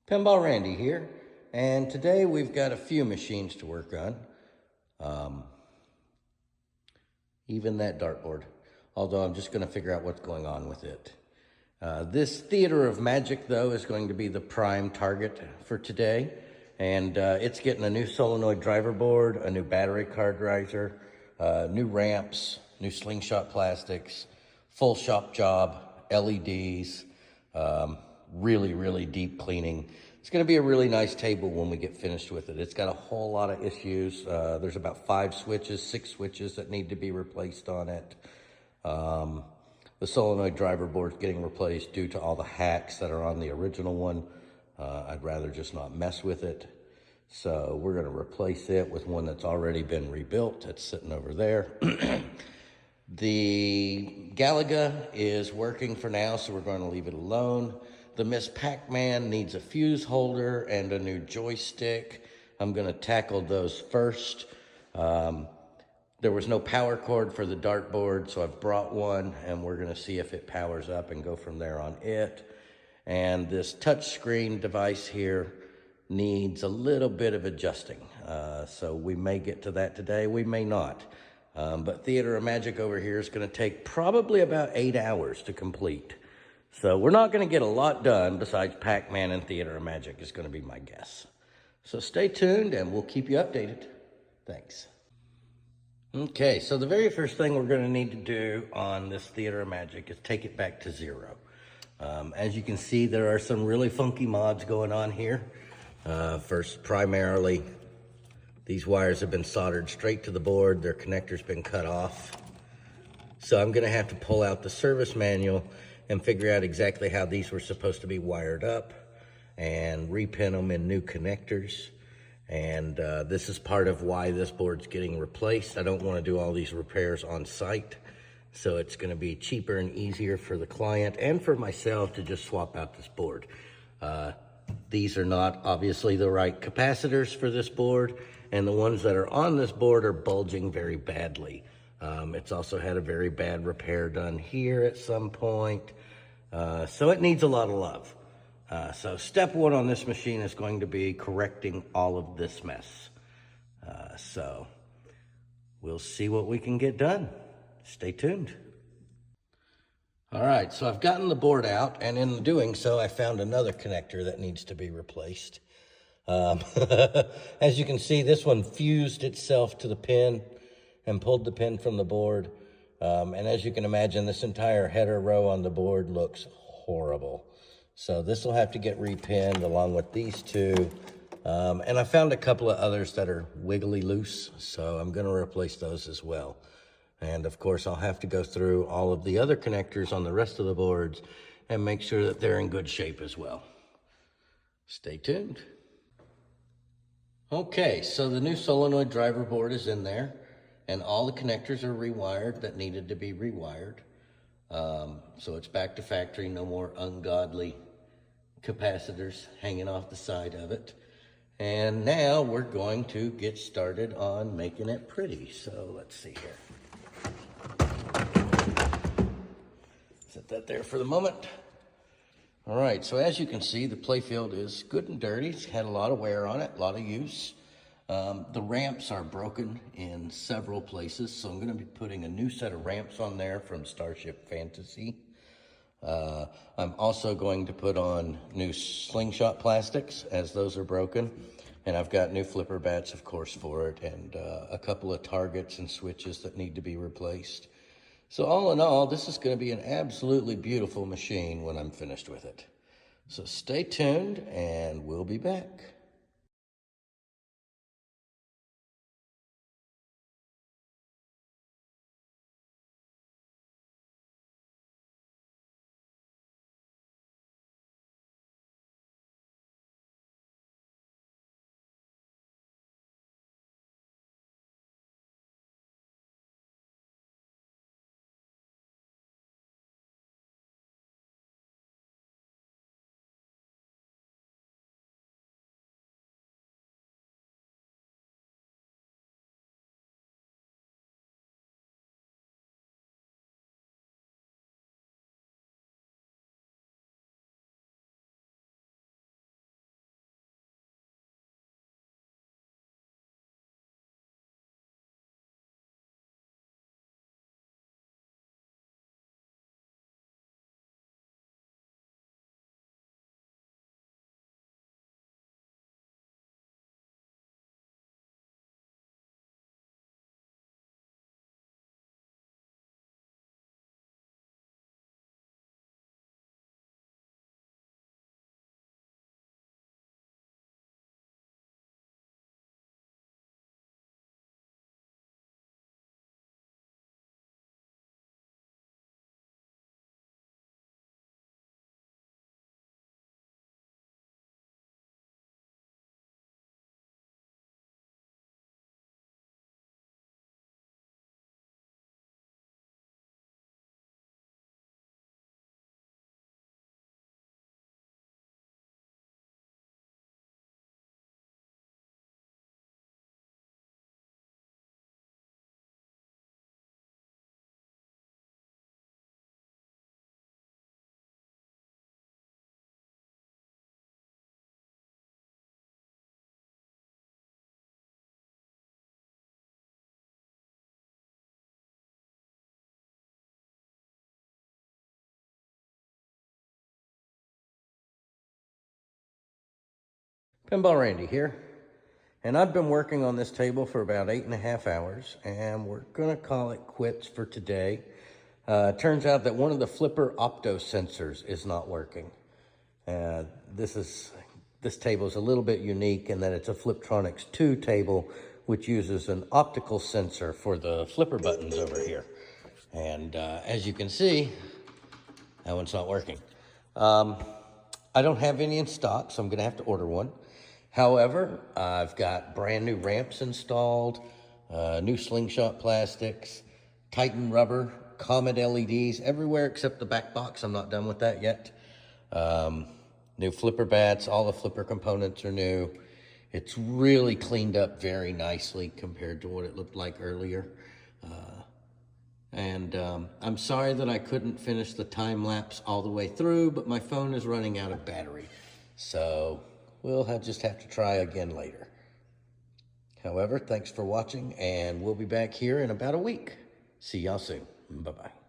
Pinball Randy here, and today we've got a few machines to work on. Even that dartboard, although I'm just going to figure out what's going on with it. This Theater of Magic, though, is going to be the prime target for today, and it's getting a new solenoid driver board, a new battery card riser, new ramps, new slingshot plastics, full shop job, LEDs, really deep cleaning. It's going to be a really nice table when we get finished with it. It's got a whole lot of issues. There's about 6 switches that need to be replaced on it. The solenoid driver board's getting replaced due to all the hacks that are on the original one. I'd rather just not mess with it. So we're going to replace it with one that's already been rebuilt. It's sitting over there. The Galaga is working for now, so we're going to leave it alone. The Miss Pac-Man needs a fuse holder and a new joystick. I'm going to tackle those first. There was no power cord for the dartboard, so I've brought one, and we're going to see if it powers up and go from there on it. And this touchscreen device here needs a little bit of adjusting. So we may get to that today, we may not. But Theater of Magic over here is going to take probably about 8 hours to complete. So we're not going to get a lot done besides Pac-Man and Theater of Magic is going to be my guess. So stay tuned and we'll keep you updated. Thanks. Okay, so the very first thing we're going to need to do on this Theater of Magic is take it back to 0. As you can see, there are some really funky mods going on here. First, primarily, these wires have been soldered straight to the board. Their connector's been cut off. So I'm going to have to pull out the service manual and figure out exactly how these were supposed to be wired up and repin them in new connectors. And this is part of why this board's getting replaced. I don't want to do all these repairs on site. So it's going to be cheaper and easier for the client and for myself to just swap out this board. These are not obviously the right capacitors for this board, and the ones that are on this board are bulging very badly. It's also had a very bad repair done here at some point. So it needs a lot of love. So step 1 on this machine is going to be correcting all of this mess. So we'll see what we can get done. Stay tuned. All right, so I've gotten the board out, and in doing so, I found another connector that needs to be replaced. As you can see, this one fused itself to the pin and pulled the pin from the board. And as you can imagine, this entire header row on the board looks horrible. So this will have to get repinned along with these two. And I found a couple of others that are wiggly loose, so I'm going to replace those as well. And of course, I'll have to go through all of the other connectors on the rest of the boards and make sure that they're in good shape as well. Stay tuned. Okay, so the new solenoid driver board is in there, and all the connectors are rewired that needed to be rewired. So it's back to factory, no more ungodly capacitors hanging off the side of it. And now we're going to get started on making it pretty. So let's see here. Set that there for the moment. All right, so as you can see, the playfield is good and dirty. It's had a lot of wear on it, a lot of use. The ramps are broken in several places, so I'm going to be putting a new set of ramps on there from Starship Fantasy. I'm also going to put on new slingshot plastics as those are broken. And I've got new flipper bats, of course, for it, and a couple of targets and switches that need to be replaced. So all in all, this is going to be an absolutely beautiful machine when I'm finished with it. So stay tuned, and we'll be back. Pinball Randy here, and I've been working on this table for about 8.5 hours, and we're gonna call it quits for today. It turns out that one of the flipper opto sensors is not working. This table is a little bit unique in that it's a Fliptronics 2 table, which uses an optical sensor for the flipper buttons over here. And as you can see, that one's not working. I don't have any in stock, so I'm gonna have to order one. However, I've got brand new ramps installed, new slingshot plastics, Titan rubber, Comet LEDs, everywhere except the back box. I'm not done with that yet. New flipper bats, all the flipper components are new. It's really cleaned up very nicely compared to what it looked like earlier. I'm sorry that I couldn't finish the time lapse all the way through, but my phone is running out of battery. So we'll just have to try again later. However, thanks for watching, and we'll be back here in about a week. See y'all soon. Bye-bye.